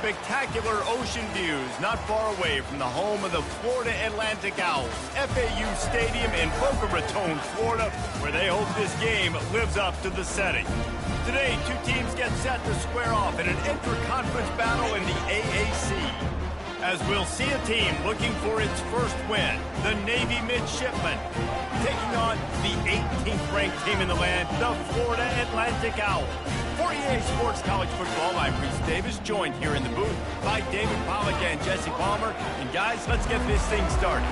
spectacular ocean views not far away from the home of the Florida Atlantic Owls, FAU Stadium in Boca Raton, Florida, where they hope this game lives up to the setting. Today, two teams get set to square off in an intra-conference battle in the AAC. As we'll see a team looking for its first win, the Navy Midshipmen, taking on the 18th ranked team in the land, the Florida Atlantic Owls. For EA Sports College Football, I'm Reese Davis, joined here in the booth by David Pollack and Jesse Palmer. And guys, let's get this thing started.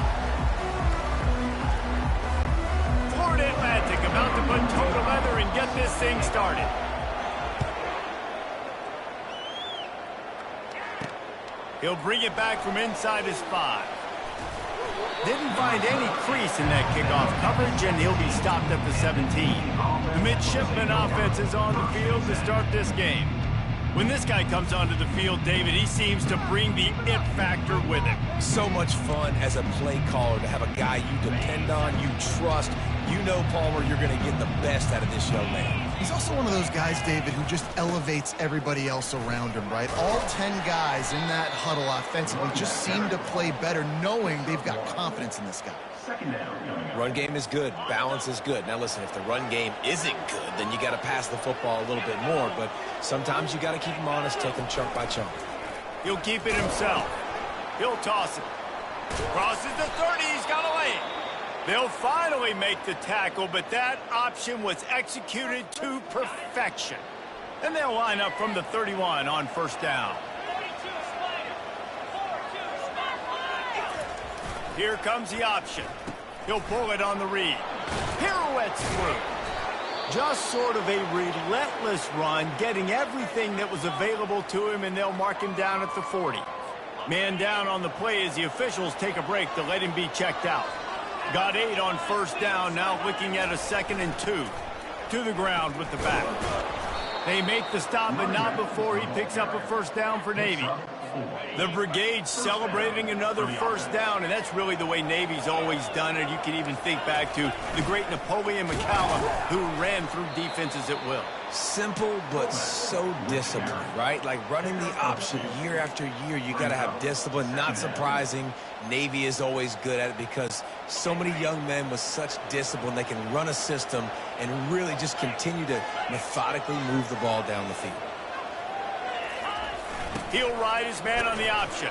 Florida Atlantic about to put toe to leather and get this thing started. He'll bring it back from inside his 5. Didn't find any crease in that kickoff coverage, and he'll be stopped at the 17. The Midshipman offense is on the field to start this game. When this guy comes onto the field, David, he seems to bring the it factor with him. So much fun as a play caller to have a guy you depend on, you trust. You know, Palmer, you're going to get the best out of this young man. He's also one of those guys, David, who just elevates everybody else around him, right? All 10 guys in that huddle offensively just seem to play better knowing they've got confidence in this guy. Run game is good. Balance is good. Now, listen, if the run game isn't good, then you got to pass the football a little bit more. But sometimes you got to keep him honest, take him chunk by chunk. He'll keep it himself. He'll toss it. Crosses the 30. He's got to lay it. They'll finally make the tackle, but that option was executed to perfection. And they'll line up from the 31 on first down. Here comes the option. He'll pull it on the read. Pirouettes through. Just sort of a relentless run, getting everything that was available to him, and they'll mark him down at the 40. Man down on the play as the officials take a break to let him be checked out. Got 8 on first down, now looking at a 2nd and 2. To the ground with the back. They make the stop, but not before he picks up a first down for Navy. The Brigade celebrating another first down, and that's really the way Navy's always done it. You can even think back to the great Napoleon McCallum, who ran through defenses at will. Simple, but so disciplined, right? Like running the option year after year, you got to have discipline. Not surprising, Navy is always good at it because so many young men with such discipline, they can run a system and really just continue to methodically move the ball down the field. He'll ride his man on the option.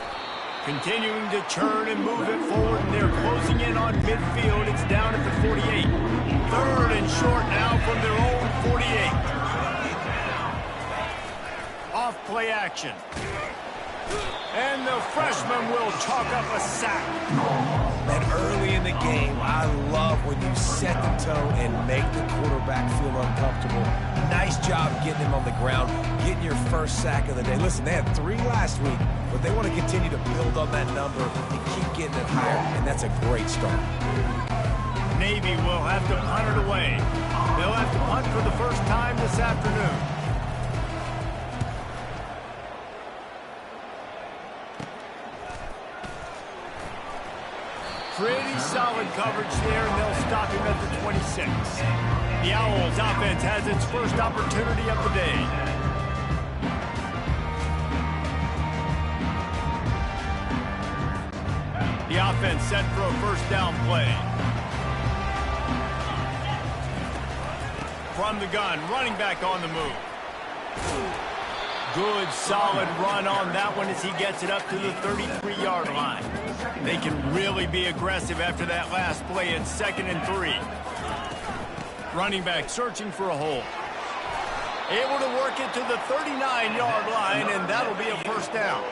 Continuing to churn and move it forward, and they're closing in on midfield. It's down at the 48. 3rd and short now from their own 48. Off play action. And the freshman will chalk up a sack. And early in the game, I love when you set the tone and make the quarterback feel uncomfortable. Nice job getting him on the ground, getting your first sack of the day. Listen, they had 3 last week, but they want to continue to build on that number and keep getting it higher, and that's a great start. Navy will have to punt it away. They'll have to punt for the first time this afternoon. Pretty solid coverage there, and they'll stop him at the 26. The Owls offense has its first opportunity of the day. The offense set for a first down play. From the gun, running back on the move. Good, solid run on that one as he gets it up to the 33-yard line. They can really be aggressive after that last play. It's 2nd and 3. Running back searching for a hole. Able to work it to the 39-yard line, and that'll be a first down.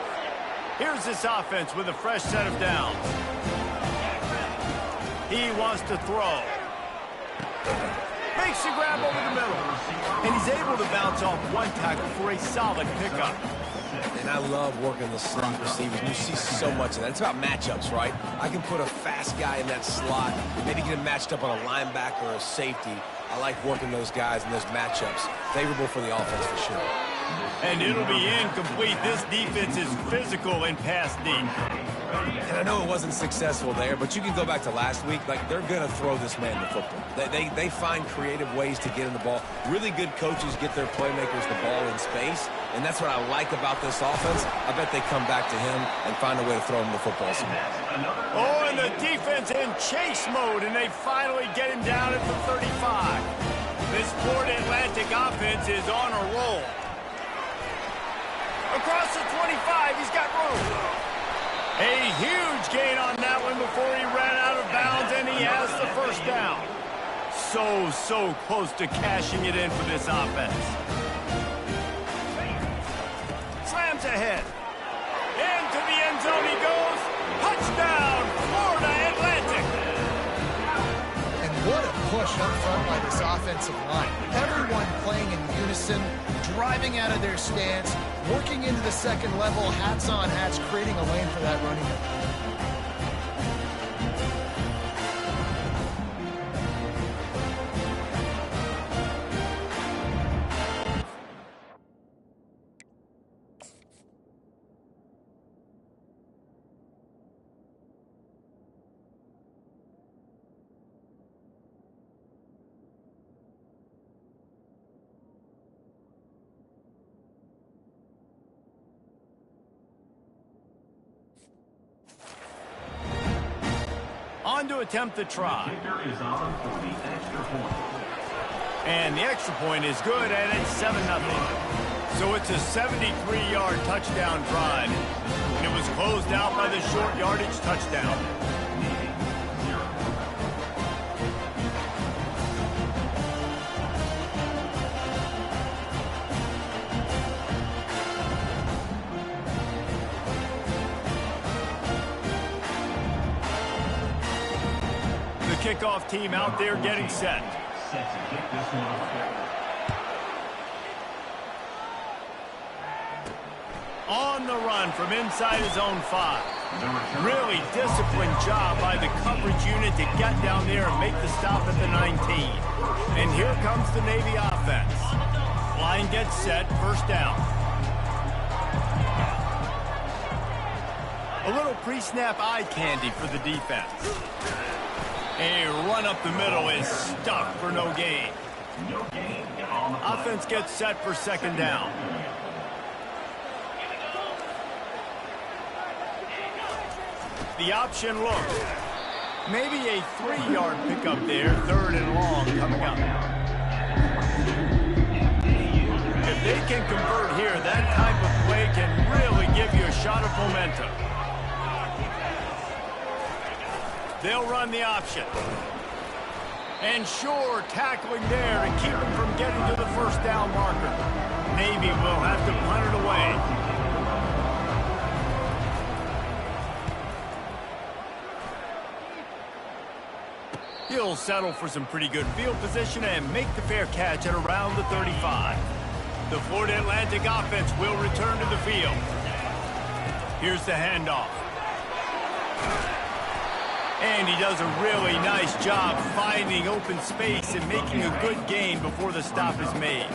Here's this offense with a fresh set of downs. He wants to throw. Makes the grab over the middle. And he's able to bounce off one tackle for a solid pickup. And I love working the slot receivers. You see so much of that. It's about matchups, right? I can put a fast guy in that slot, maybe get him matched up on a linebacker or a safety. I like working those guys in those matchups. Favorable for the offense for sure. And it'll be incomplete. This defense is physical and pass deep. And I know it wasn't successful there, but you can go back to last week. Like, they're going to throw this man the football. They find creative ways to get in the ball. Really good coaches get their playmakers the ball in space, and that's what I like about this offense. I bet they come back to him and find a way to throw him the football. Oh, and the defense in chase mode, and they finally get him down at the 35. This Florida Atlantic offense is on a roll. Across the 25, he's got room. A huge gain on that one before he ran out of bounds, and he has the first down. So close to cashing it in for this offense. Slams ahead. Into the end zone he goes. Touchdown, Florida Atlantic. And what a push up front by this offensive line. Everyone playing in unison, driving out of their stance, working into the second level, hats on hats, creating a lane for that running back. On to attempt the try. And the extra point is good, and it's 7-0. So it's a 73-yard touchdown drive. And it was closed out by the short yardage touchdown. Kickoff team out there getting set. On the run from inside his own 5. Really disciplined job by the coverage unit to get down there and make the stop at the 19. And here comes the Navy offense. Line gets set, first down. A little pre-snap eye candy for the defense. A run up the middle is stuck for no gain. Offense gets set for second down. The option look. Maybe a 3-yard pickup there, third and long coming up. If they can convert here, that type of play can really give you a shot of momentum. They'll run the option. And sure, tackling there to keep him from getting to the first down marker. Navy will have to punt it away. He'll settle for some pretty good field position and make the fair catch at around the 35. The Florida Atlantic offense will return to the field. Here's the handoff. And he does a really nice job finding open space and making a good gain before the stop is made.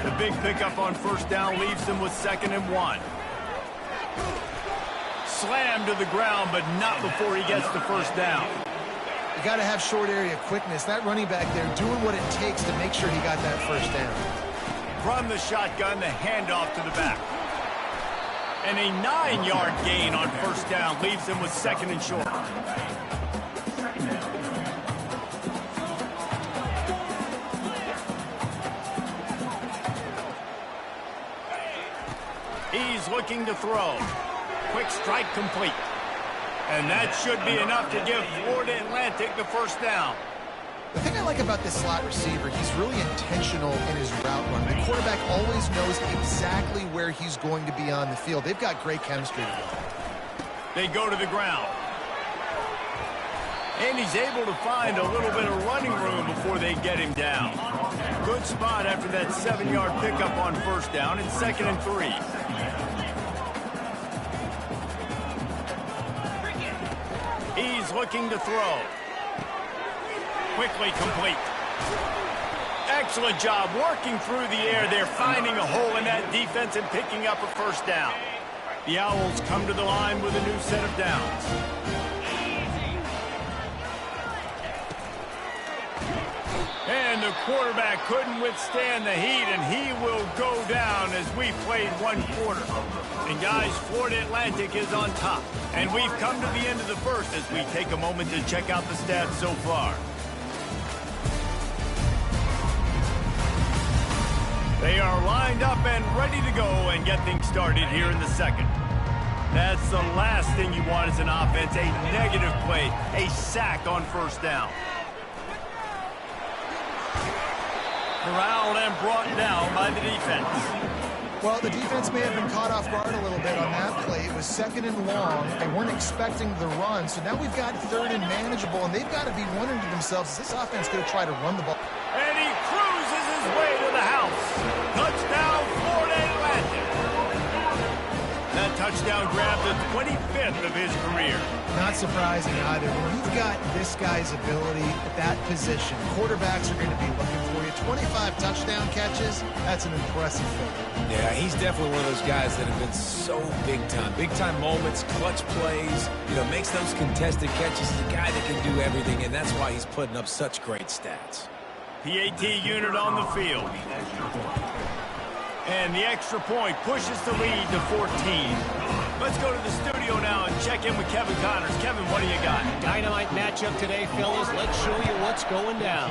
The big pickup on first down leaves them with 2nd and 1. Slammed to the ground, but not before he gets the first down. You got to have short area quickness. That running back there doing what it takes to make sure he got that first down. From the shotgun, the handoff to the back. And a 9-yard gain on first down leaves them with 2nd and short. He's looking to throw. Quick strike complete. And that should be enough to give Florida Atlantic the first down. The thing I like about this slot receiver, he's really intentional in his route run. The quarterback always knows exactly where he's going to be on the field. They've got great chemistry together. They go to the ground. And he's able to find a little bit of running room before they get him down. Good spot after that 7-yard pickup on first down and 2nd and 3. He's looking to throw. Quickly complete. Excellent job working through the air there, finding a hole in that defense and picking up a first down. The Owls come to the line with a new set of downs. And the quarterback couldn't withstand the heat, and he will go down as we played one quarter. And guys, Florida Atlantic is on top. And we've come to the end of the first as we take a moment to check out the stats so far. They are lined up and ready to go and get things started here in the second. That's the last thing you want as an offense, a negative play, a sack on first down. Corralled and brought down by the defense. Well, the defense may have been caught off guard a little bit on that play. It was 2nd and long. They weren't expecting the run, so now we've got 3rd and manageable, and they've got to be wondering to themselves, is this offense going to try to run the ball? And he cruises his way to the house. Touchdown, Florida Atlantic. That touchdown grabbed the 25th of his career. Not surprising either. When you've got this guy's ability at that position, quarterbacks are going to be looking for you. 25 touchdown catches, that's an impressive thing. Yeah, he's definitely one of those guys that have been so big time. Big time moments, clutch plays, makes those contested catches. He's a guy that can do everything, and that's why he's putting up such great stats. PAT unit on the field. And the extra point pushes the lead to 14. Let's go to the studio now and check in with Kevin Connors. Kevin, what do you got? Dynamite matchup today, fellas. Let's show you what's going down.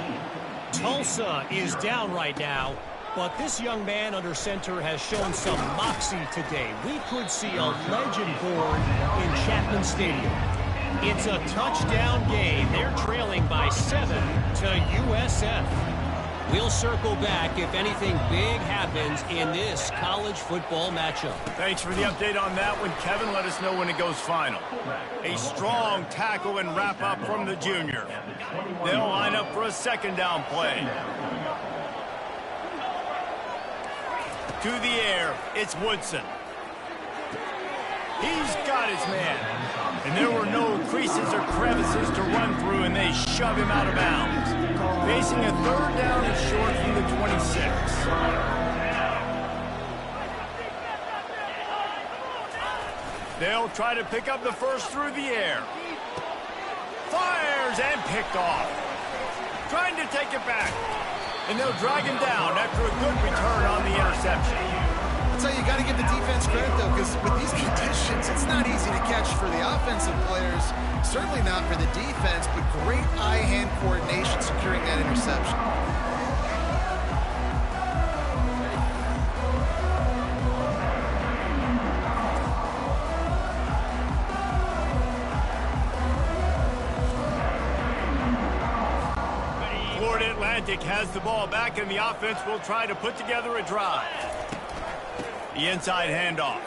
Tulsa is down right now, but this young man under center has shown some moxie today. We could see a legend born in Chapman Stadium. It's a touchdown game. They're trailing by 7 to USF. We'll circle back if anything big happens in this college football matchup. Thanks for the update on that one, Kevin. Let us know when it goes final. A strong tackle and wrap up from the junior. They'll line up for a 2nd down play. To the air, it's Woodson. He's got his man. And there were no creases or crevices to run through, and they shove him out of bounds. Facing a 3rd down and short from the 26. They'll try to pick up the first through the air. Fires and picked off. Trying to take it back. And they'll drag him down after a good return on the interception. So you got to give the defense credit, though, because with these conditions, it's not easy to catch for the offensive players. Certainly not for the defense, but great eye-hand coordination securing that interception. Florida Atlantic has the ball back, and the offense will try to put together a drive. The inside handoff.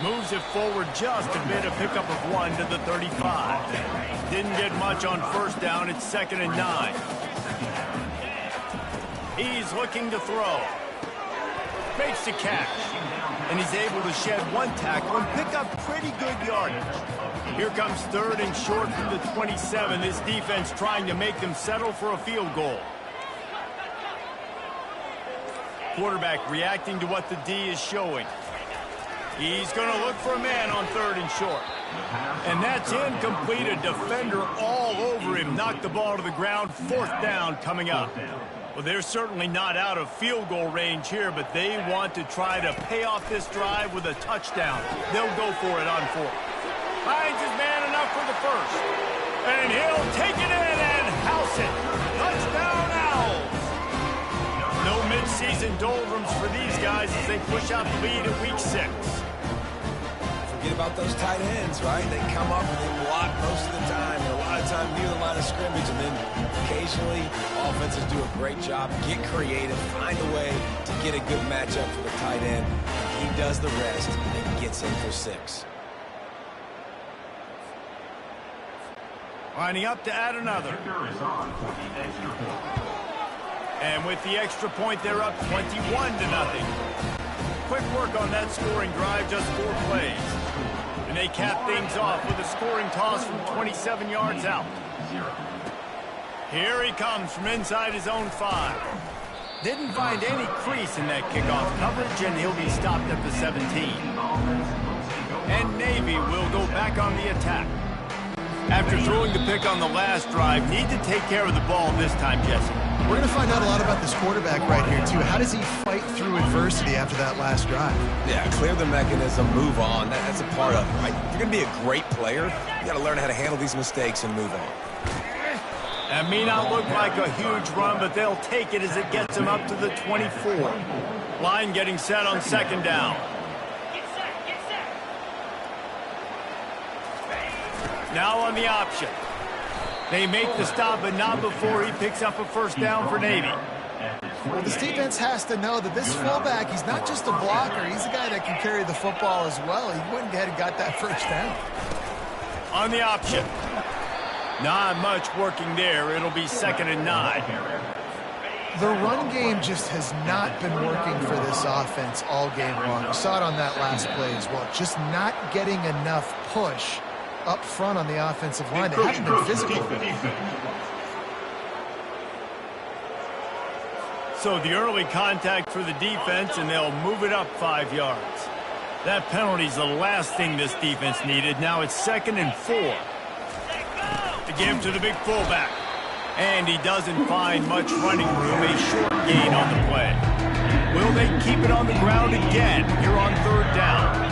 Moves it forward just a bit, a pickup of 1 to the 35. Didn't get much on first down. It's 2nd and 9. He's looking to throw. Makes the catch. And he's able to shed 1 tackle and pick up pretty good yardage. Here comes 3rd and short from the 27. This defense trying to make them settle for a field goal. Quarterback reacting to what the D is showing. He's going to look for a man on 3rd and short. And that's incomplete. A defender all over him. Knocked the ball to the ground. 4th down coming up. Well, they're certainly not out of field goal range here, but they want to try to pay off this drive with a touchdown. They'll go for it on 4th. Finds his man enough for the first. And he'll take it in and house it. Touchdown, Owls. No midseason doldrums for these guys as they push out the lead at week 6. Forget about those tight ends, right? They come up and they block most of the time. And a lot of time near the line of scrimmage, and then occasionally offenses do a great job, get creative, find a way to get a good matchup for the tight end. He does the rest and gets in for 6. Lining up to add another. And with the extra point, they're up 21-0. Quick work on that scoring drive, just 4 plays. And they cap things off with a scoring toss from 27 yards out. Here he comes from inside his own 5. Didn't find any crease in that kickoff coverage, and he'll be stopped at the 17. And Navy will go back on the attack. After throwing the pick on the last drive, need to take care of the ball this time, Jesse. We're going to find out a lot about this quarterback right here, too. How does he fight through adversity after that last drive? Yeah, clear the mechanism, move on. That's a part of it, right? If you're going to be a great player, you got to learn how to handle these mistakes and move on. That may not look like a huge run, but they'll take it as it gets them up to the 24. Line getting set on second down. Now on the option. They make the stop, but not before he picks up a first down for Navy. Well, this defense has to know that this fullback, he's not just a blocker. He's a guy that can carry the football as well. He went ahead and got that first down. On the option. Not much working there. It'll be 2nd and 9. The run game just has not been working for this offense all game long. We saw it on that last play as well. Just not getting enough push up front on the offensive line. They haven't been physical. So the early contact for the defense, and they'll move it up 5 yards. That penalty's the last thing this defense needed. Now it's 2nd and 4. To give to the big fullback. And he doesn't find much running room. A short gain on the play. Will they keep it on the ground again here on 3rd down?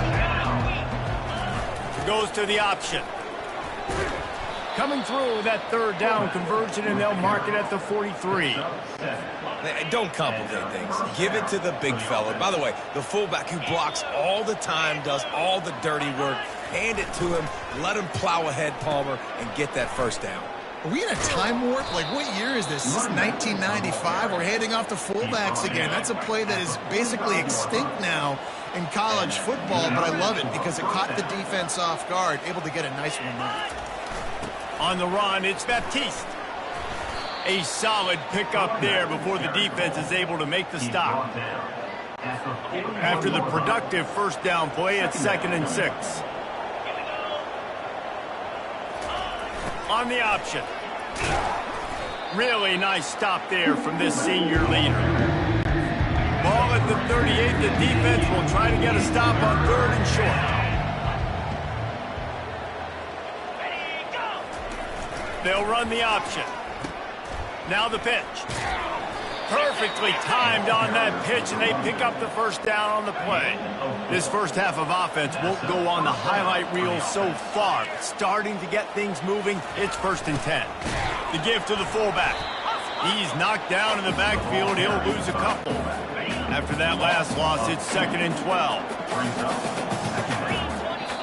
Goes to the option. Coming through that 3rd down conversion, and they'll mark it at the 43. Don't complicate things. Give it to the big fella. By the way, the fullback who blocks all the time, does all the dirty work. Hand it to him. Let him plow ahead, Palmer, and get that first down. Are we in a time warp? Like, what year is this? This is 1995. We're handing off to fullbacks again. That's a play that is basically extinct now in college football, but I love it because it caught the defense off guard, able to get a nice one there. On the run, it's Baptiste. A solid pickup there before the defense is able to make the stop. After the productive first down play, it's 2nd and 6. On the option. Really nice stop there from this senior leader. Ball at the 38. The defense will try to get a stop on 3rd and short. They'll run the option. Now the pitch. Perfectly timed on that pitch, and they pick up the first down on the play. This first half of offense won't go on the highlight reel so far. Starting to get things moving, it's 1st and 10. The give to the fullback. He's knocked down in the backfield. He'll lose a couple. After that last loss, it's 2nd and 12.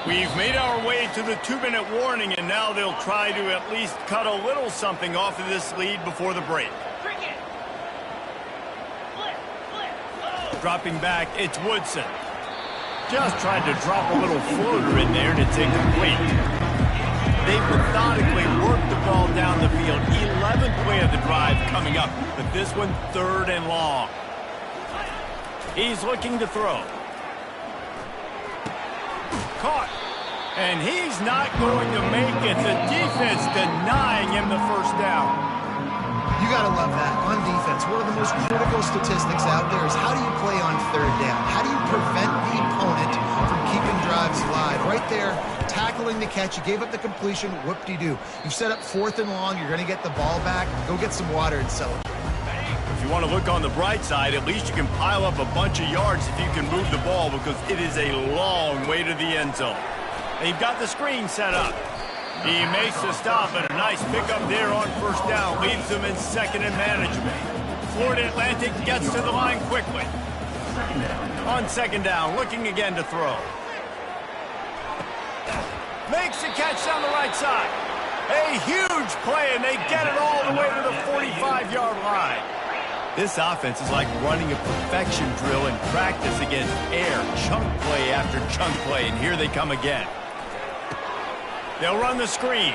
We've made our way to the 2-minute warning, and now they'll try to at least cut a little something off of this lead before the break. Dropping back, it's Woodson. Just tried to drop a little floater in there, and it's incomplete. They methodically worked the ball down the field. 11th play of the drive coming up, but this one 3rd and long. He's looking to throw. Caught. And he's not going to make it. The defense denying him the first down. You got to love that. On defense, one of the most critical statistics out there is how do you play on 3rd down? How do you prevent the opponent from keeping drives alive? Right there, tackling the catch. You gave up the completion. Whoop-de-doo. You've set up 4th and long. You're going to get the ball back. Go get some water and celebrate. If you want to look on the bright side, at least you can pile up a bunch of yards if you can move the ball, because it is a long way to the end zone. They've got the screen set up. He makes the stop, and a nice pickup there on first down. Leaves them in 2nd and management. Florida Atlantic gets to the line quickly. On 2nd down, looking again to throw. Makes the catch down the right side. A huge play, and they get it all the way to the 45-yard line. This offense is like running a perfection drill in practice against air. Chunk play after chunk play, and here they come again. They'll run the screen.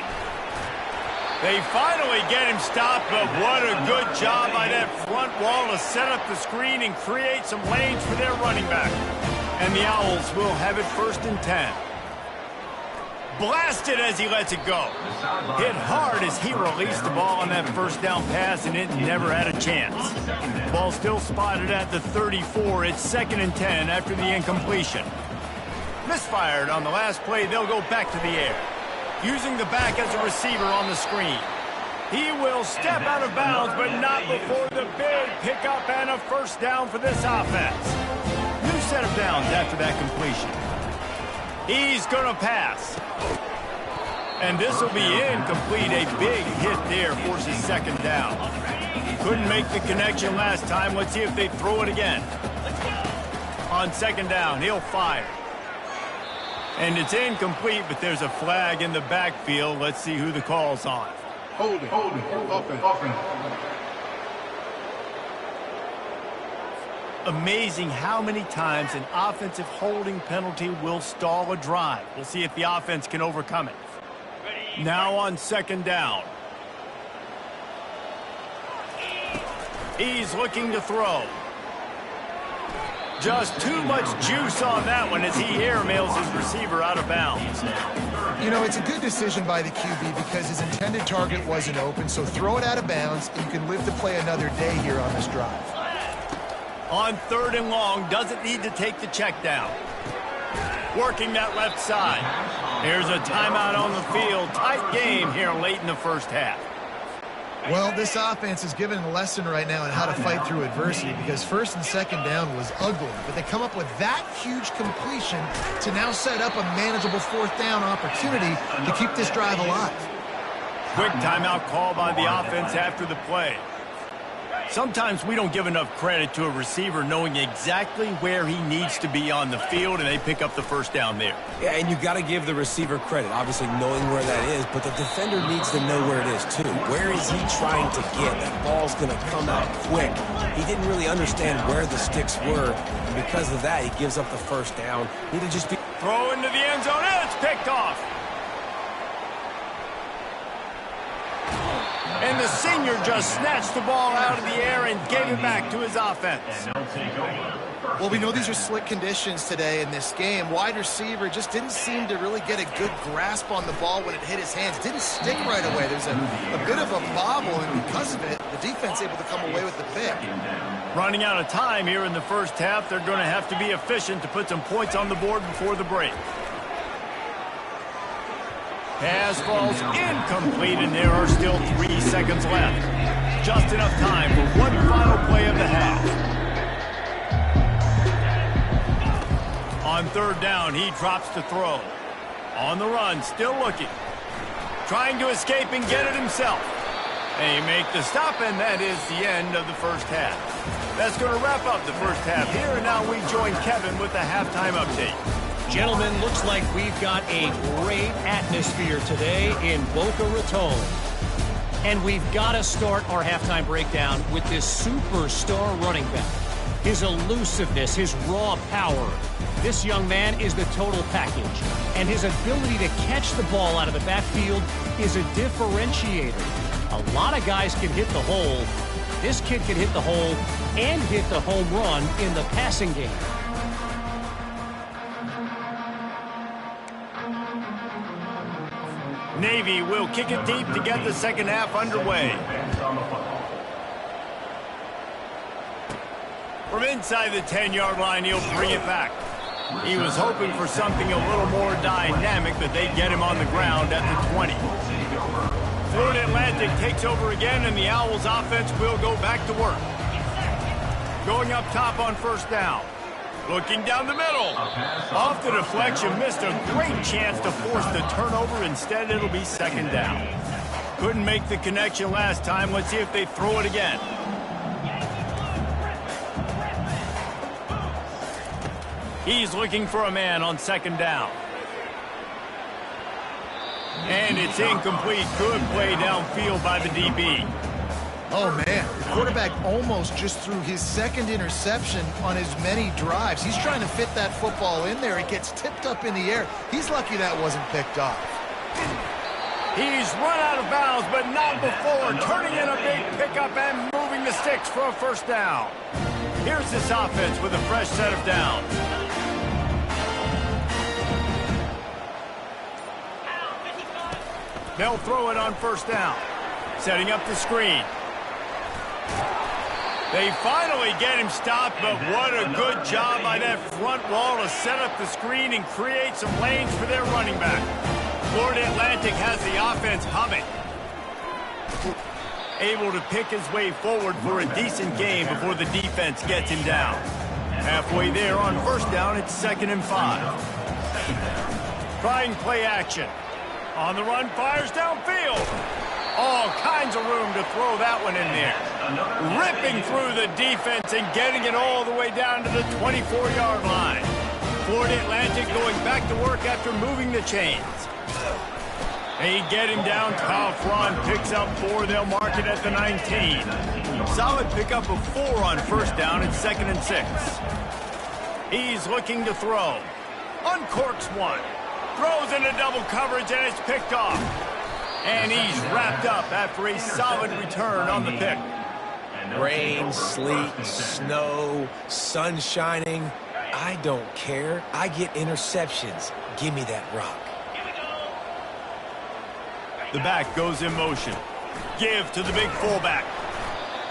They finally get him stopped, but what a good job by that front wall to set up the screen and create some lanes for their running back. And the Owls will have it 1st and 10. Blasted as he lets it go. Hit hard as he released the ball on that first down pass, and it never had a chance. Ball still spotted at the 34. It's 2nd and 10 after the incompletion. Misfired on the last play. They'll go back to the air. Using the back as a receiver on the screen. He will step out of bounds, but not before the big pickup and a first down for this offense. New set of downs after that completion. He's going to pass. And this will be incomplete. A big hit there forces 2nd down. Couldn't make the connection last time. Let's see if they throw it again. On 2nd down, he'll fire. And it's incomplete, but there's a flag in the backfield. Let's see who the call's on. Holding, offense. Amazing how many times an offensive holding penalty will stall a drive. We'll see if the offense can overcome it. Now on 2nd down. He's looking to throw. Just too much juice on that one as he airmails his receiver out of bounds. You know, it's a good decision by the QB because his intended target wasn't open, so throw it out of bounds, and you can live to play another day here on this drive. On 3rd and long, doesn't need to take the check down. Working that left side. Here's a timeout on the field. Tight game here late in the first half. Well, this offense is given a lesson right now on how to fight through adversity because 1st and 2nd down was ugly, but they come up with that huge completion to now set up a manageable 4th down opportunity to keep this drive alive. Quick timeout call by the offense after the play. Sometimes we don't give enough credit to a receiver knowing exactly where he needs to be on the field, and they pick up the first down there. Yeah, and you got to give the receiver credit, obviously knowing where that is, but the defender needs to know where it is too. Where is he trying to get? That ball's going to come out quick. He didn't really understand where the sticks were, and because of that, he gives up the first down. Need to just be... Throw into the end zone, and it's picked off. And the senior just snatched the ball out of the air and gave it back to his offense. Well, we know these are slick conditions today in this game. Wide receiver just didn't seem to really get a good grasp on the ball when it hit his hands. Didn't stick right away. There's a bit of a bobble, and because of it, the defense able to come away with the pick. Running out of time here in the first half, they're going to have to be efficient to put some points on the board before the break. Pass falls incomplete, and there are still 3 seconds left. Just enough time for one final play of the half. On 3rd down, he drops to throw. On the run, still looking. Trying to escape and get it himself. They make the stop, and that is the end of the first half. That's going to wrap up the first half here, and now we join Kevin with the halftime update. Gentlemen, looks like we've got a great atmosphere today in Boca Raton. And we've got to start our halftime breakdown with this superstar running back. His elusiveness, his raw power. This young man is the total package. And his ability to catch the ball out of the backfield is a differentiator. A lot of guys can hit the hole. This kid can hit the hole and hit the home run in the passing game. Navy will kick it deep to get the second half underway. From inside the 10-yard line, he'll bring it back. He was hoping for something a little more dynamic, but they get him on the ground at the 20. Florida Atlantic takes over again, and the Owls offense will go back to work. Going up top on 1st down. Looking down the middle. Off the deflection, missed a great chance to force the turnover. Instead, it'll be 2nd down. Couldn't make the connection last time. Let's see if they throw it again. He's looking for a man on 2nd down. And it's incomplete. Good play downfield by the DB. Oh, man, the quarterback almost just threw his 2nd interception on as many drives. He's trying to fit that football in there. It gets tipped up in the air. He's lucky that wasn't picked off. He's run out of bounds, but not before. Turning in a big pickup and moving the sticks for a 1st down. Here's this offense with a fresh set of downs. They'll throw it on first down. Setting up the screen. They finally get him stopped, but what a good job by that front wall to set up the screen and create some lanes for their running back. Florida Atlantic has the offense humming. Able to pick his way forward for a decent game before the defense gets him down. Halfway there on first down, it's 2nd and 5. Trying play action. On the run, fires downfield. All kinds of room to throw that one in there. Ripping through the defense and getting it all the way down to the 24-yard line. Florida Atlantic going back to work after moving the chains. They get him down, tough run, picks up 4, they'll mark it at the 19. Solid pickup of 4 on first down, it's 2nd and 6. He's looking to throw. Uncorks one. Throws into double coverage and it's picked off. And he's wrapped up after a solid return on the pick. Rain, sleet, snow, sun shining. I don't care. I get interceptions. Give me that rock. The back goes in motion. Give to the big fullback.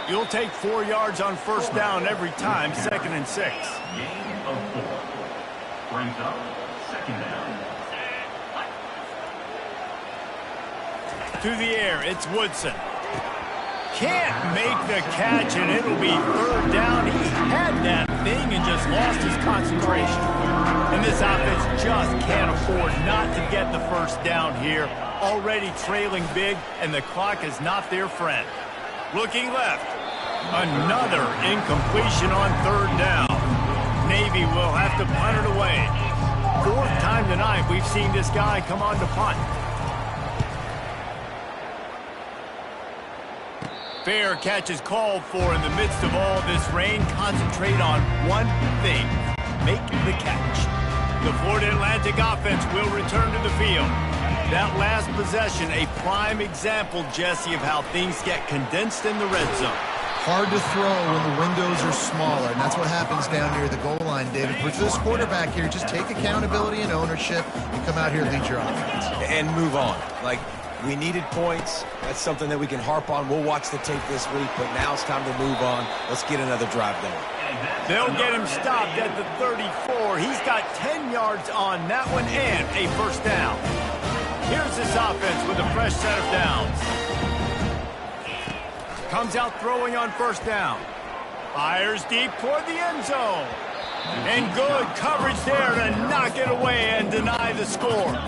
You'll take 4 yards on first down every time, 2nd and 6. Gain of 4. Brings up 2nd down. To the air, it's Woodson. Can't make the catch, and it'll be 3rd down. He had that thing and just lost his concentration. And this offense just can't afford not to get the first down here. Already trailing big, and the clock is not their friend. Looking left. Another incompletion on 3rd down. Navy will have to punt it away. 4th time tonight we've seen this guy come on to punt. Fair catch is called for in the midst of all this rain. Concentrate on one thing. Make the catch. The Florida Atlantic offense will return to the field. That last possession, a prime example, Jesse, of how things get condensed in the red zone. Hard to throw when the windows are smaller, and that's what happens down near the goal line, David. For this quarterback here, just take accountability and ownership and come out here and lead your offense. And move on. Like, we needed points. That's something that we can harp on. We'll watch the tape this week, but now it's time to move on. Let's get another drive going. They'll get him stopped at the 34. He's got 10 yards on that one and a first down. Here's this offense with a fresh set of downs. Comes out throwing on first down. Fires deep toward the end zone. And good coverage there to knock it away and deny the score.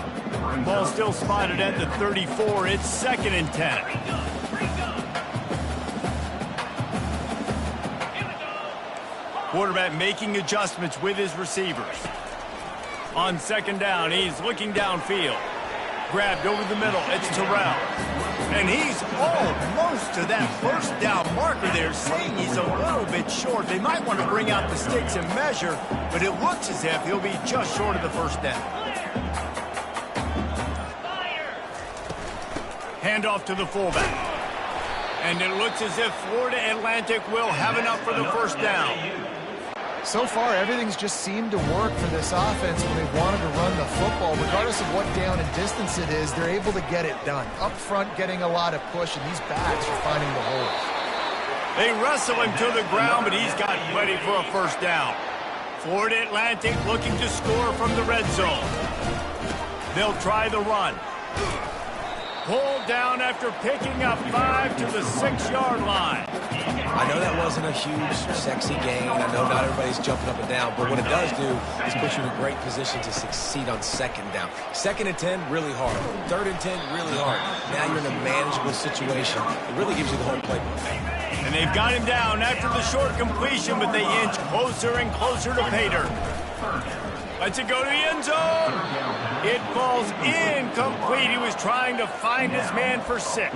Ball still spotted at the 34. It's 2nd and 10. Quarterback making adjustments with his receivers. On 2nd down, he's looking downfield. Grabbed over the middle, it's Terrell. And he's almost to that first down marker there, saying he's a little bit short. They might want to bring out the sticks and measure, but it looks as if he'll be just short of the first down. Handoff to the fullback. And it looks as if Florida Atlantic will have enough for the first down. So far, everything's just seemed to work for this offense when they wanted to run the football. Regardless of what down and distance it is, they're able to get it done. Up front, getting a lot of push, and these backs are finding the holes. They wrestle him to the ground, but he's got ready for a first down. Florida Atlantic looking to score from the red zone. They'll try the run. Pulled down after picking up 5 to the 6-yard line. I know that wasn't a huge, sexy gain. I know not everybody's jumping up and down, but what it does do is put you in a great position to succeed on 2nd down. 2nd and 10, really hard. 3rd and 10, really hard. Now you're in a manageable situation. It really gives you the whole playbook. And they've got him down after the short completion, but they inch closer and closer to pay dirt. Lets it go to the end zone. It falls incomplete. He was trying to find his man for 6.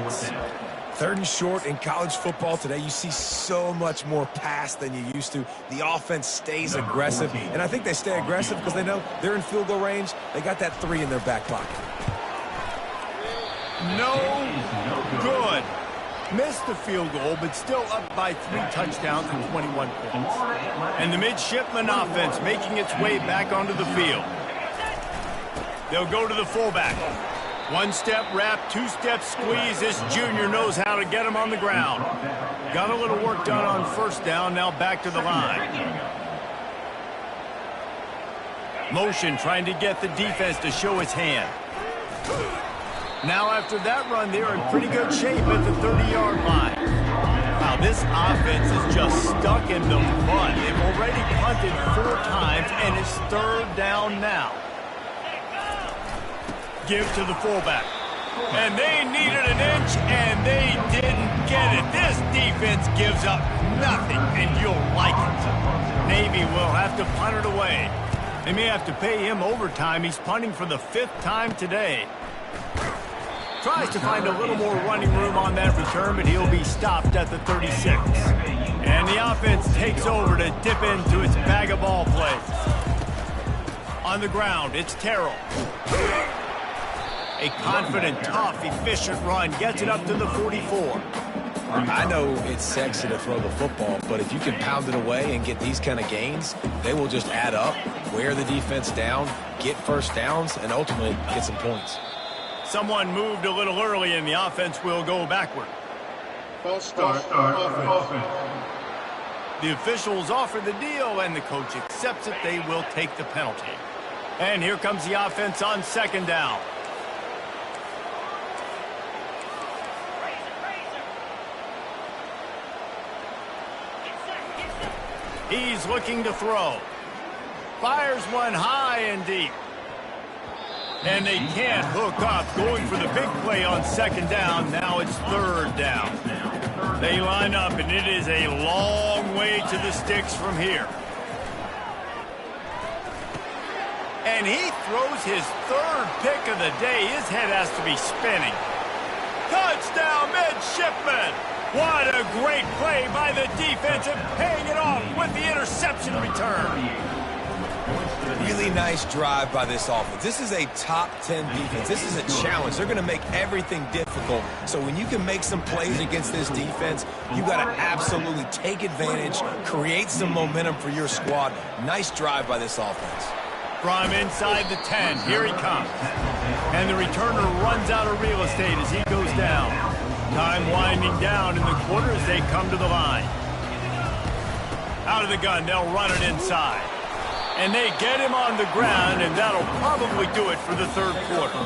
3rd and short in college football today, you see so much more pass than you used to. The offense stays aggressive, and I think they stay aggressive because they know they're in field goal range. They got that 3 in their back pocket. No good. Missed the field goal, but still up by 3 touchdowns and 21 points. And the midshipman offense making its way back onto the field. They'll go to the fullback. One-step wrap, two-step squeeze. This junior knows how to get him on the ground. Got a little work done on first down, now back to the line. Motion trying to get the defense to show its hand. Now after that run, they're in pretty good shape at the 30-yard line. Wow, this offense is just stuck in the mud. They've already punted 4 times, and it's 3rd down now. Give to the fullback. And they needed an inch, and they didn't get it. This defense gives up nothing, and you'll like it. Navy will have to punt it away. They may have to pay him overtime. He's punting for the 5th time today. Tries to find a little more running room on that return, but he'll be stopped at the 36. And the offense takes over to dip into its bag of ball plays. On the ground, it's Terrell. A confident, tough, efficient run gets it up to the 44. I know it's sexy to throw the football, but if you can pound it away and get these kind of gains, they will just add up, wear the defense down, get first downs, and ultimately get some points. Someone moved a little early, and the offense will go backward. False start. Offense. The officials offer the deal, and the coach accepts it. They will take the penalty. And here comes the offense on 2nd down. He's looking to throw. Fires one high and deep. And they can't hook up. Going for the big play on 2nd down. Now it's 3rd down. They line up, and it is a long way to the sticks from here. And he throws his 3rd pick of the day. His head has to be spinning. Touchdown, midshipman! What a great play by the defense and paying it off with the interception return. Really nice drive by this offense. This is a top 10 defense. This is a challenge. They're going to make everything difficult. So when you can make some plays against this defense, you got to absolutely take advantage, create some momentum for your squad. Nice drive by this offense. From inside the 10, here he comes. And the returner runs out of real estate as he goes down. Time winding down in the quarter as they come to the line. Out of the gun, they'll run it inside. And they get him on the ground, and that'll probably do it for the 3rd quarter.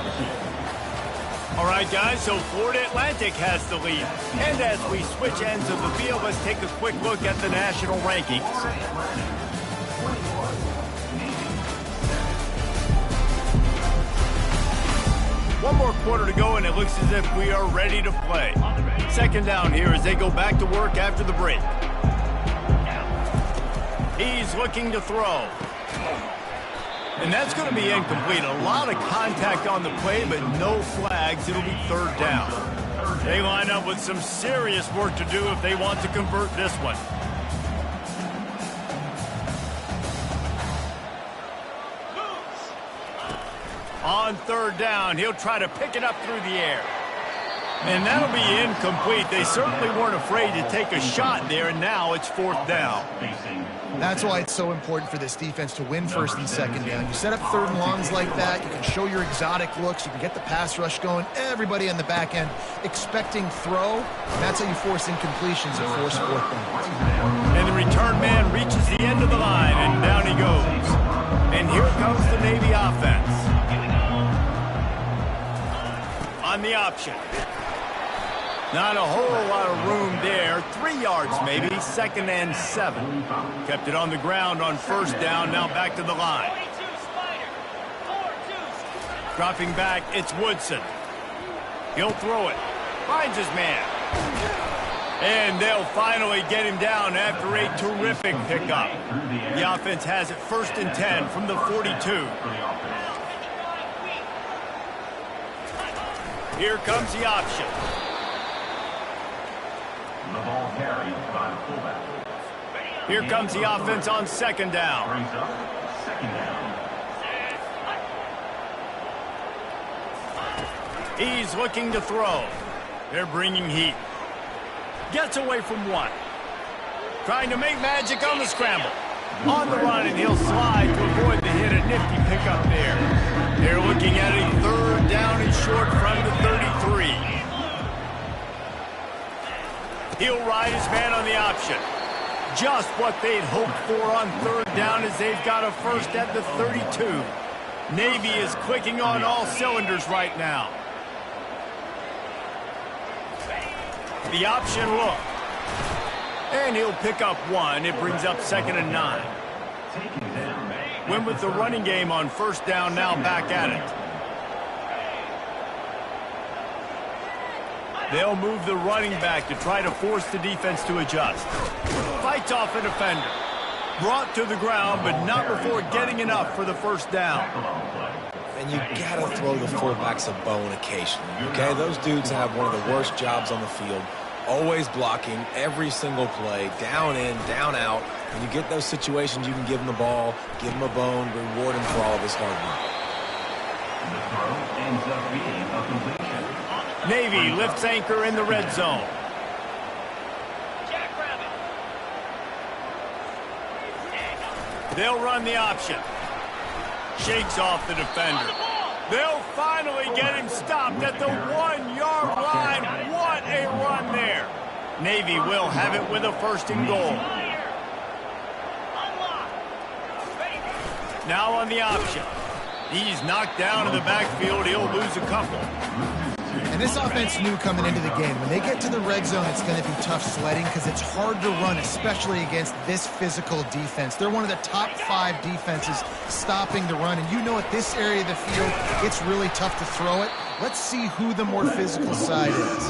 All right, guys, so Florida Atlantic has the lead. And as we switch ends of the field, let's take a quick look at the national rankings. One more quarter to go, and it looks as if we are ready to play. 2nd down here as they go back to work after the break. He's looking to throw. And that's going to be incomplete. A lot of contact on the play, but no flags. It'll be 3rd down. They line up with some serious work to do if they want to convert this one. On 3rd down, he'll try to pick it up through the air. And that'll be incomplete. They certainly weren't afraid to take a shot there, and now it's 4th down. That's why it's so important for this defense to win 1st and 2nd down. You set up 3rd and longs like that, you can show your exotic looks, you can get the pass rush going, everybody on the back end expecting throw. That's how you force incompletions and force 4th down. And the return man reaches the end of the line, and down he goes. And here comes the Navy offense. On the option. Not a whole lot of room there. 3 yards maybe. 2nd and 7. Kept it on the ground on 1st down. Now back to the line. Dropping back, it's Woodson. He'll throw it. Finds his man. And they'll finally get him down after a terrific pickup. The offense has it 1st and 10 from the 42. Here comes the option. The ball carried by the fullback. Here comes the offense on 2nd down. Brings up 2nd down. He's looking to throw. They're bringing heat. Gets away from one. Trying to make magic on the scramble. On the run, and he'll slide to avoid the hit. A nifty pickup there. They're looking at a 3rd down and short from the 33. He'll ride his man on the option. Just what they'd hoped for on third down as they've got a first at the 32. Navy is clicking on all cylinders right now. The option look. And he'll pick up one. It brings up 2nd and 9. Went with the running game on first down, now back at it. They'll move the running back to try to force the defense to adjust. Fights off a defender. Brought to the ground, but not before getting enough for the first down. And you got to throw the fullbacks a bone occasionally, okay? Those dudes have one of the worst jobs on the field, always blocking every single play, down in, down out. When you get those situations, you can give them the ball, give him a bone, reward him for all of his hard work. The throw ends up being a completion. Navy lifts anchor in the red zone. They'll run the option. Shakes off the defender. They'll finally get him stopped at the 1-yard line. What a run there. Navy will have it with a 1st and goal. Now on the option. He's knocked down in the backfield. He'll lose a couple. And this offense knew coming into the game, when they get to the red zone, it's going to be tough sledding because it's hard to run, especially against this physical defense. They're one of the top 5 defenses stopping the run. And you know at this area of the field, it's really tough to throw it. Let's see who the more physical side is.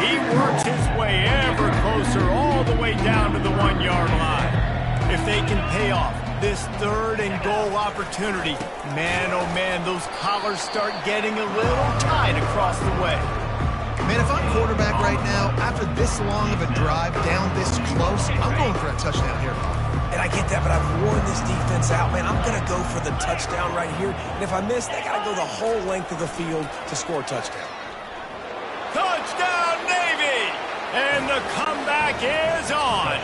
He works his way ever closer all the way down to the 1-yard line. If they can pay off this 3rd and goal opportunity, man, oh man, those collars start getting a little tight across the way. Man, if I'm quarterback right now, after this long of a drive down this close, I'm going for a touchdown here. And I get that, but I've worn this defense out, man. I'm going to go for the touchdown right here. And if I miss, they got to go the whole length of the field to score a touchdown. Touchdown, Navy! And the comeback is on.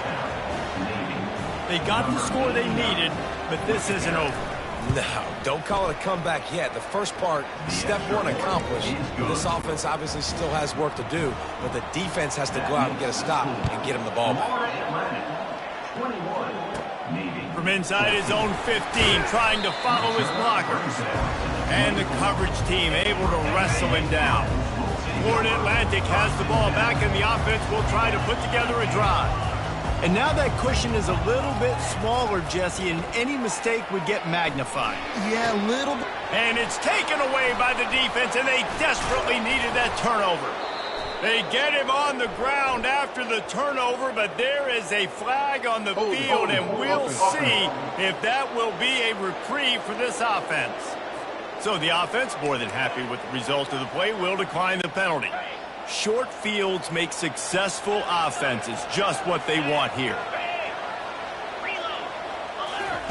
They got the score they needed, but this isn't over. No, don't call it a comeback yet. The first part, step 1 accomplished. This offense obviously still has work to do, but the defense has to go out and get a stop and get him the ball back. From inside his own 15, trying to follow his blockers. And the coverage team able to wrestle him down. Florida Atlantic has the ball back, and the offense will try to put together a drive. And now that cushion is a little bit smaller, Jesse, and any mistake would get magnified. Yeah, a little bit. And it's taken away by the defense, and they desperately needed that turnover. They get him on the ground after the turnover, but there is a flag on the field, and we'll see if that will be a reprieve for this offense. So the offense, more than happy with the result of the play, will decline the penalty. Short fields make successful offenses just what they want here.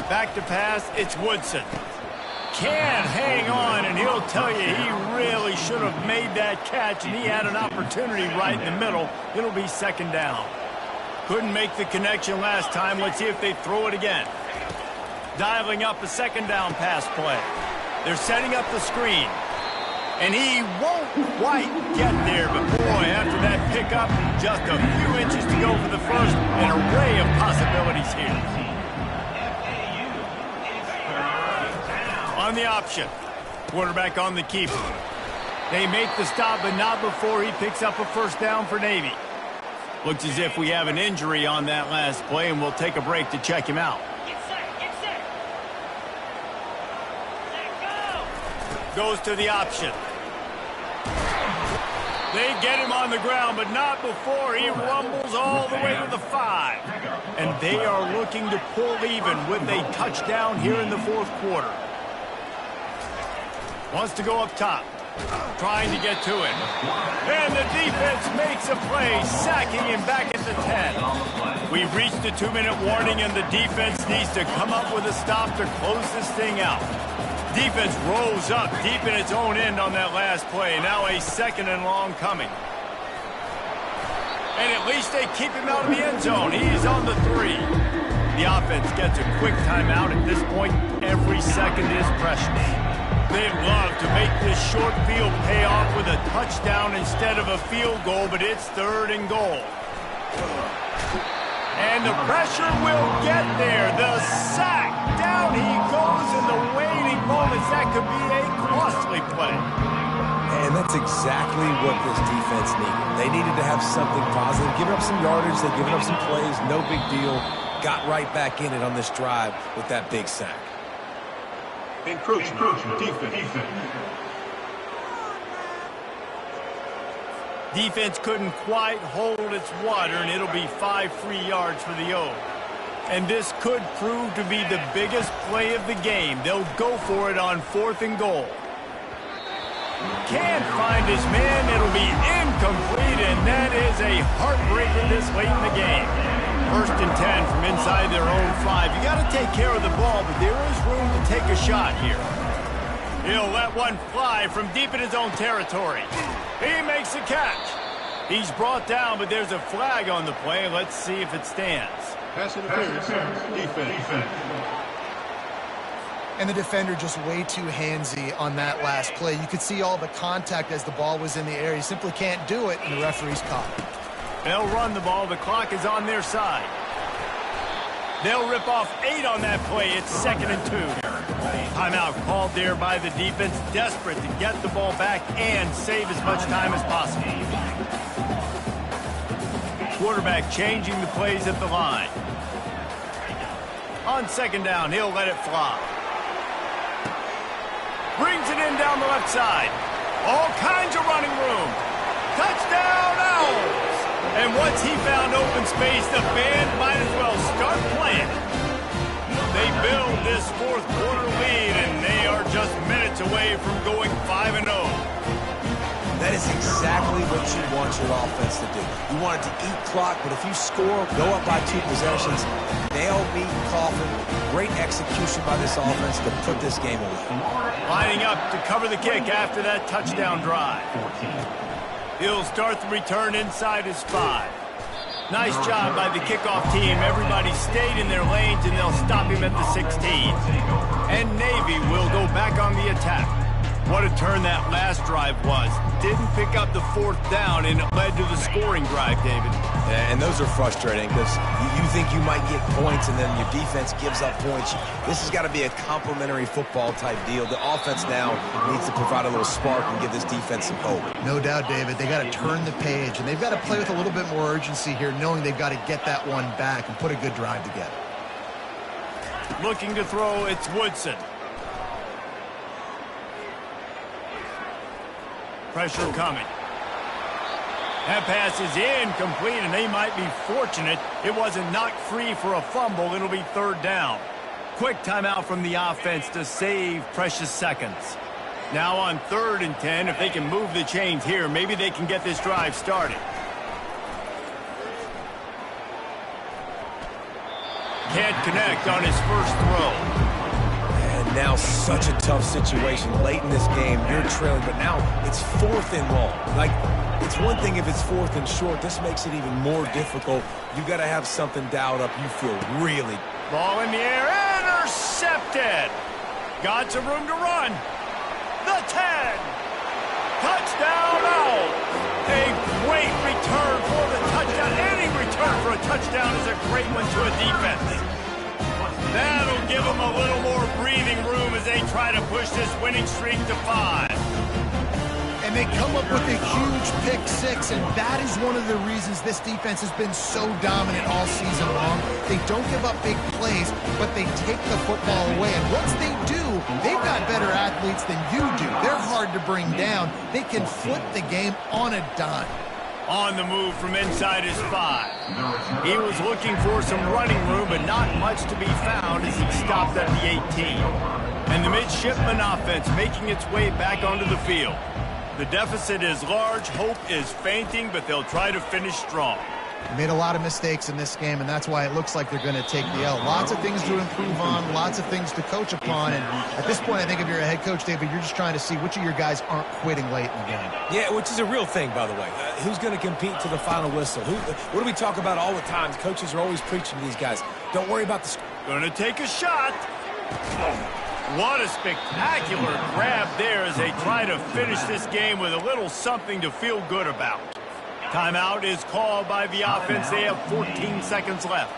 Back to pass, it's Woodson. Can't hang on, and he'll tell you he really should have made that catch, and he had an opportunity right in the middle. It'll be 2nd down. Couldn't make the connection last time. Let's see if they throw it again. Dialing up a 2nd down pass play. They're setting up the screen. And he won't quite get there, but boy, after that pickup, just a few inches to go for the first. An array of possibilities here. On the option. Quarterback on the keeper. They make the stop, but not before he picks up a 1st down for Navy. Looks as if we have an injury on that last play, and we'll take a break to check him out. Goes to the option. They get him on the ground, but not before he rumbles all the way to the 5. And they are looking to pull even with a touchdown here in the 4th quarter. Wants to go up top. Trying to get to him. And the defense makes a play, sacking him back at the 10. We've reached the 2-minute warning, and the defense needs to come up with a stop to close this thing out. Defense rolls up deep in its own end on that last play. Now a 2nd and long coming. And at least they keep him out of the end zone. He's on the 3. The offense gets a quick timeout. At this point, every second is precious. They'd love to make this short field pay off with a touchdown instead of a field goal, but it's 3rd and goal. And the pressure will get there. The sack. Down he goes in the waiting moments. That could be a costly play. And that's exactly what this defense needed. They needed to have something positive. Giving up some yardage, they've given up some plays, no big deal. Got right back in it on this drive with that big sack. Encroachment. Defense. Defense couldn't quite hold its water, and it'll be 5 free yards for the O. And this could prove to be the biggest play of the game. They'll go for it on 4th and goal. Can't find his man. It'll be incomplete, and that is a heartbreaker this late in the game. 1st and 10 from inside their own 5. You got to take care of the ball, but there is room to take a shot here. He'll let one fly from deep in his own territory. He makes the catch. He's brought down, but there's a flag on the play. Let's see if it stands. Pass interference. Defense. And the defender just way too handsy on that last play. You could see all the contact as the ball was in the air. He simply can't do it, and the referee's caught it. They'll run the ball. The clock is on their side. They'll rip off 8 on that play. It's 2nd and 2. Timeout called there by the defense, desperate to get the ball back and save as much time as possible. Quarterback changing the plays at the line. On 2nd down, he'll let it fly. Brings it in down the left side. All kinds of running room. Touchdown, Owls! And once he found open space, the band might as well start playing. They build this 4th quarter lead, and they are just minutes away from going 5-0. That is exactly what you want your offense to do. You want it to eat clock, but if you score, go up by 2 possessions, nail, meet, coffin. Great execution by this offense to put this game away. Lining up to cover the kick after that touchdown drive. He'll start the return inside his 5. Nice job by the kickoff team. Everybody stayed in their lanes, and they'll stop him at the 16. And Navy will go back on the attack. What a turn that last drive was. Didn't pick up the 4th down, and it led to the scoring drive, David. Yeah, and those are frustrating because you think you might get points, and then your defense gives up points. This has got to be a complementary football type deal. The offense now needs to provide a little spark and give this defense some hope. No doubt, David. They got to turn the page, and they've got to play with a little bit more urgency here, knowing they've got to get that one back and put a good drive together. Looking to throw, it's Woodson. Pressure coming. That pass is incomplete, and they might be fortunate it wasn't knocked free for a fumble. It'll be 3rd down. Quick timeout from the offense to save precious seconds. Now on 3rd and 10, if they can move the chains here, maybe they can get this drive started. Can't connect on his first throw. And now such a tough situation late in this game. You're trailing, but now it's 4th and long. Like, it's one thing if it's 4th and short. This makes it even more difficult. You got to have something dialed up. You feel really. Ball in the air, intercepted. Got some room to run. The 10. Touchdown Owls. A great return for the touchdown. Any return for a touchdown is a great one to a defense. That'll give them a little more breathing room as they try to push this winning streak to 5. And they come up with a huge pick 6, and that is one of the reasons this defense has been so dominant all season long. They don't give up big plays, but they take the football away. And once they do, they've got better athletes than you do. They're hard to bring down. They can flip the game on a dime. On the move from inside his 5. He was looking for some running room, but not much to be found as he stopped at the 18. And the midshipman offense making its way back onto the field. The deficit is large, hope is fainting, but they'll try to finish strong. They made a lot of mistakes in this game, and that's why it looks like they're going to take the L. Lots of things to improve on, lots of things to coach upon, and at this point, I think if you're a head coach, David, you're just trying to see which of your guys aren't quitting late in the game. Yeah, which is a real thing, by the way. Who's going to compete to the final whistle? What do we talk about all the time? Coaches are always preaching to these guys. Don't worry about the score. Going to take a shot. What a spectacular grab there as they try to finish this game with a little something to feel good about. Timeout is called by the offense. They have 14 seconds left.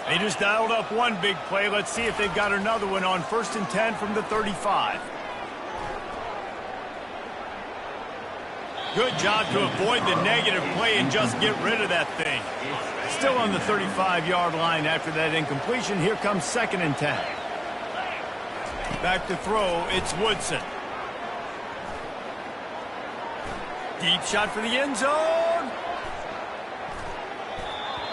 They just dialed up one big play. Let's see if they've got another one on 1st and 10 from the 35. Good job to avoid the negative play and just get rid of that thing. Still on the 35-yard line after that incompletion. Here comes 2nd and 10. Back to throw, it's Woodson. Deep shot for the end zone.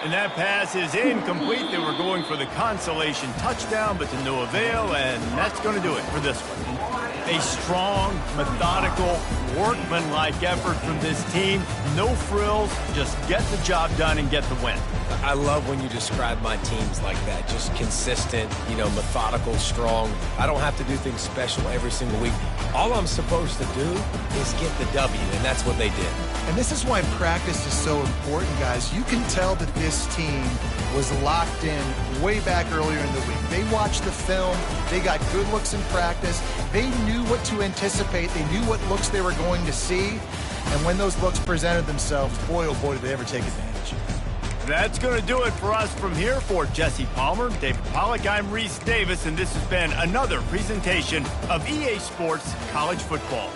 And that pass is incomplete. They were going for the consolation touchdown, but to no avail, and that's going to do it for this one. A strong, methodical, workmanlike effort from this team. No frills, just get the job done and get the win. I love when you describe my teams like that. Just consistent, methodical, strong. I don't have to do things special every single week. All I'm supposed to do is get the W, and that's what they did. And this is why practice is so important, guys. You can tell that this team was locked in way back earlier in the week. They watched the film. They got good looks in practice. They knew what to anticipate. They knew what looks they were going to see. And when those looks presented themselves, boy, oh boy, did they ever take advantage. That's going to do it for us from here. For Jesse Palmer, David Pollack, I'm Reese Davis, and this has been another presentation of EA Sports College Football.